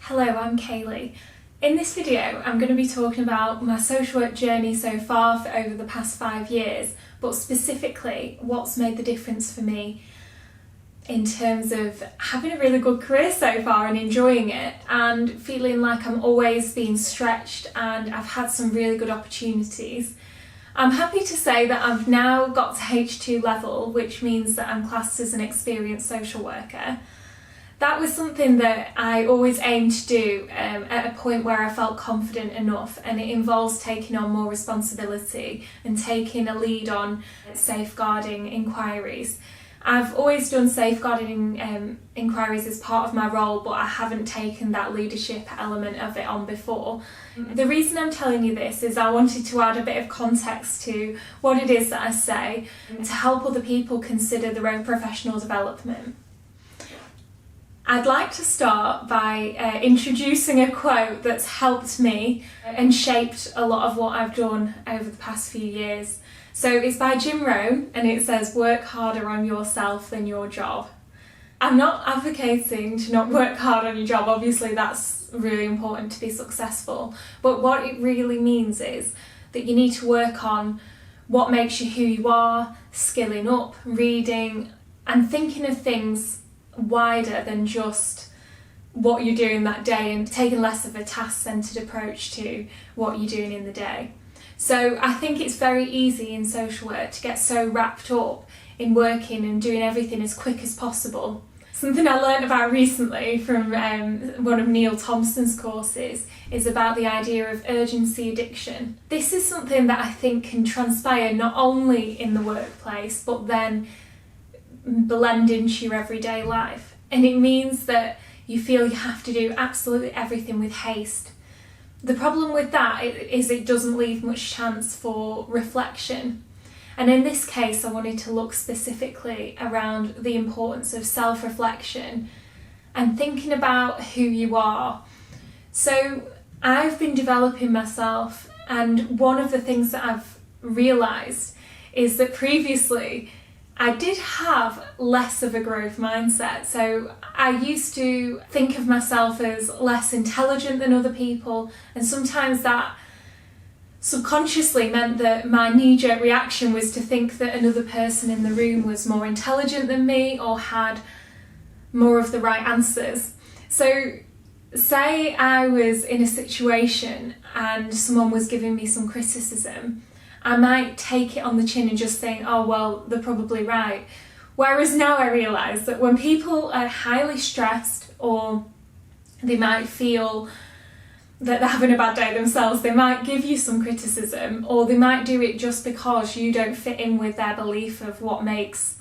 Hello, I'm Kaylee. In this video, I'm going to be talking about my social work journey so far for over the past 5 years, but specifically what's made the difference for me in terms of having a really good career so far and enjoying it and feeling like I'm always being stretched and I've had some really good opportunities. I'm happy to say that I've now got to H2 level, which means that I'm classed as an experienced social worker. That was something that I always aimed to do at a point where I felt confident enough, and it involves taking on more responsibility and taking a lead on safeguarding inquiries. I've always done safeguarding inquiries as part of my role, but I haven't taken that leadership element of it on before. The reason I'm telling you this is I wanted to add a bit of context to what it is that I say to help other people consider their own professional development. I'd like to start by introducing a quote that's helped me and shaped a lot of what I've done over the past few years. So it's by Rohn, and it says, "Work harder on yourself than your job." I'm not advocating to not work hard on your job, obviously that's really important to be successful, but what it really means is that you need to work on what makes you who you are, skilling up, reading, and thinking of things wider than just what you're doing that day and taking less of a task-centred approach to what you're doing in the day. So I think it's very easy in social work to get so wrapped up in working and doing everything as quick as possible. Something I learned about recently from one of Neil Thompson's courses is about the idea of urgency addiction. This is something that I think can transpire not only in the workplace but then blend into your everyday life, and it means that you feel you have to do absolutely everything with haste. The problem with that is it doesn't leave much chance for reflection, and in this case I wanted to look specifically around the importance of self-reflection and thinking about who you are. So I've been developing myself, and one of the things that I've realised is that previously I did have less of a growth mindset. So I used to think of myself as less intelligent than other people, and sometimes that subconsciously meant that my knee-jerk reaction was to think that another person in the room was more intelligent than me or had more of the right answers. So say I was in a situation and someone was giving me some criticism, I might take it on the chin and just think, oh well, they're probably right. Whereas now I realise that when people are highly stressed or they might feel that they're having a bad day themselves, they might give you some criticism, or they might do it just because you don't fit in with their belief of what makes,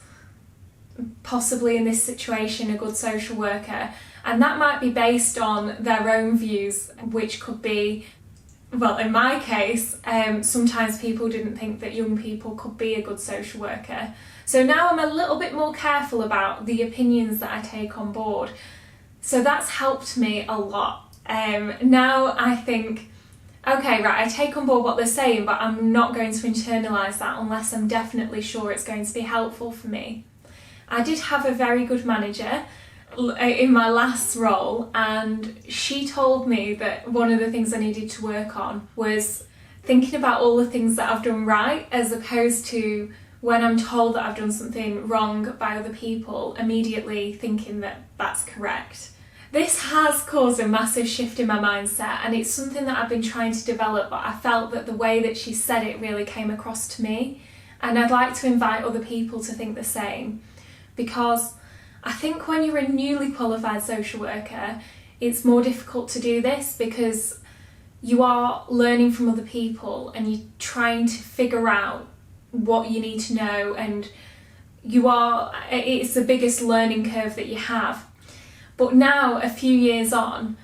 possibly in this situation, a good social worker. And that might be based on their own views, which could be, well, in my case, sometimes people didn't think that young people could be a good social worker. So now I'm a little bit more careful about the opinions that I take on board. So that's helped me a lot. Now I think, okay, right, I take on board what they're saying, but I'm not going to internalise that unless I'm definitely sure it's going to be helpful for me. I did have a very good manager in my last role, and she told me that one of the things I needed to work on was thinking about all the things that I've done right, as opposed to when I'm told that I've done something wrong by other people, immediately thinking that that's correct. This has caused a massive shift in my mindset, and it's something that I've been trying to develop, but I felt that the way that she said it really came across to me, and I'd like to invite other people to think the same, because I think when you're a newly qualified social worker, it's more difficult to do this because you are learning from other people and you're trying to figure out what you need to know, and it's the biggest learning curve that you have. But now, a few years on,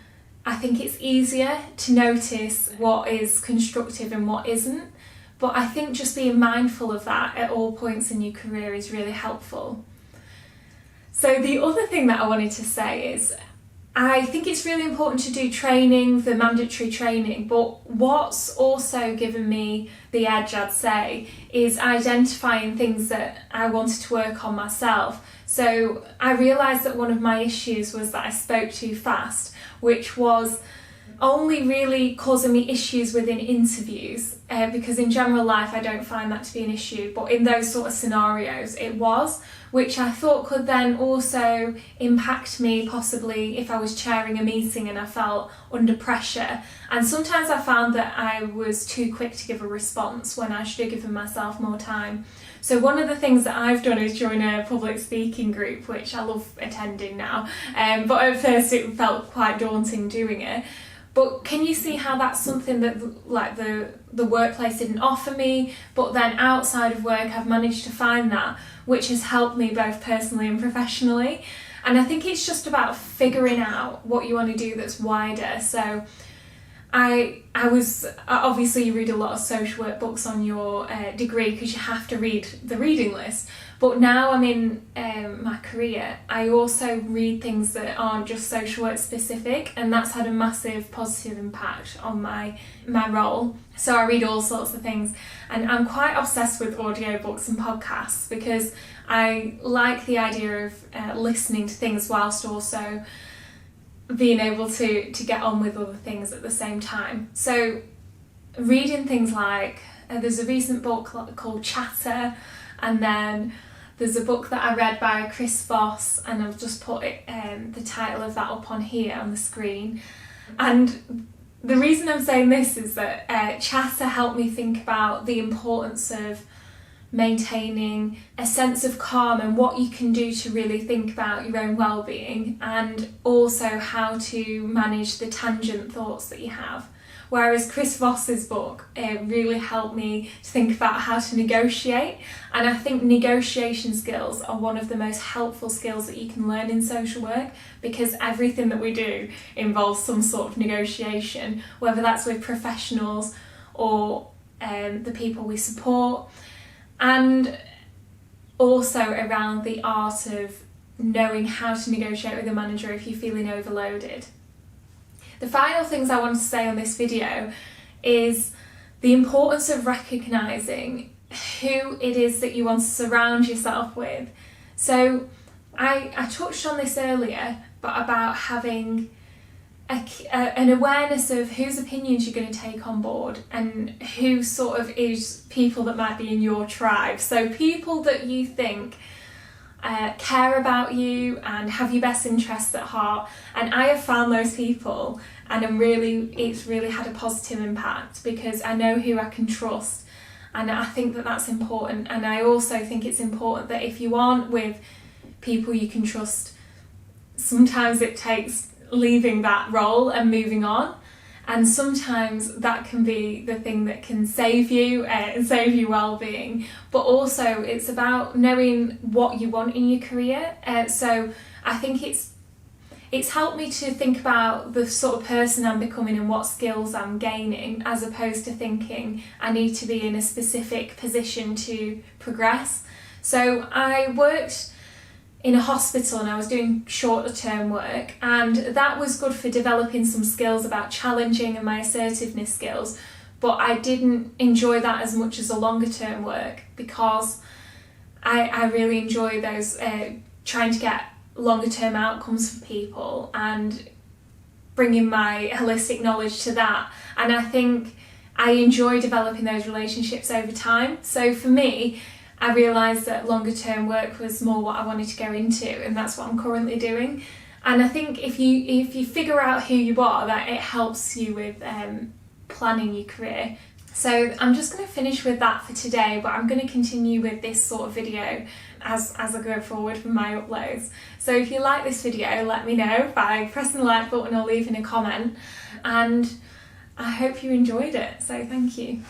I think it's easier to notice what is constructive and what isn't, but I think just being mindful of that at all points in your career is really helpful. So the other thing that I wanted to say is, I think it's really important to do training, the mandatory training, but what's also given me the edge, I'd say, is identifying things that I wanted to work on myself. So I realised that one of my issues was that I spoke too fast, which was only really causing me issues within interviews, because in general life I don't find that to be an issue, but in those sort of scenarios it was, which I thought could then also impact me possibly if I was chairing a meeting and I felt under pressure. And sometimes I found that I was too quick to give a response when I should have given myself more time. So one of the things that I've done is join a public speaking group, which I love attending now, but at first it felt quite daunting doing it. But can you see how that's something that like the workplace didn't offer me, but then outside of work I've managed to find that, which has helped me both personally and professionally. And I think it's just about figuring out what you want to do that's wider. So I was, obviously you read a lot of social work books on your degree because you have to read the reading list, but now I'm in my career, I also read things that aren't just social work specific, and that's had a massive positive impact on my role. So I read all sorts of things, and I'm quite obsessed with audiobooks and podcasts because I like the idea of listening to things whilst also being able to get on with other things at the same time. So reading things like, there's a recent book called Chatter, and then there's a book that I read by Chris Voss, and I've just put the title of that up on here on the screen. And the reason I'm saying this is that Chatter helped me think about the importance of maintaining a sense of calm and what you can do to really think about your own well-being, and also how to manage the tangent thoughts that you have. Whereas Chris Voss's book really helped me to think about how to negotiate, and I think negotiation skills are one of the most helpful skills that you can learn in social work, because everything that we do involves some sort of negotiation, whether that's with professionals or the people we support. And also around the art of knowing how to negotiate with a manager if you're feeling overloaded. The final things I want to say on this video is the importance of recognising who it is that you want to surround yourself with. So I touched on this earlier, but about having an awareness of whose opinions you're going to take on board and who sort of is people that might be in your tribe. So people that you think care about you and have your best interests at heart. And I have found those people, and it's really had a positive impact because I know who I can trust, and I think that that's important. And I also think it's important that if you aren't with people you can trust, sometimes it takes leaving that role and moving on, and sometimes that can be the thing that can save you and save your well-being. But also it's about knowing what you want in your career, so I think it's helped me to think about the sort of person I'm becoming and what skills I'm gaining, as opposed to thinking I need to be in a specific position to progress. So I worked in a hospital and I was doing shorter term work, and that was good for developing some skills about challenging and my assertiveness skills, but I didn't enjoy that as much as the longer term work, because I really enjoy those trying to get longer term outcomes for people and bringing my holistic knowledge to that, and I think I enjoy developing those relationships over time. So for me, I realised that longer term work was more what I wanted to go into, and that's what I'm currently doing. And I think if you figure out who you are, that it helps you with planning your career. So I'm just going to finish with that for today, but I'm going to continue with this sort of video as I go forward with my uploads. So if you like this video, let me know by pressing the like button or leaving a comment, and I hope you enjoyed it, so thank you.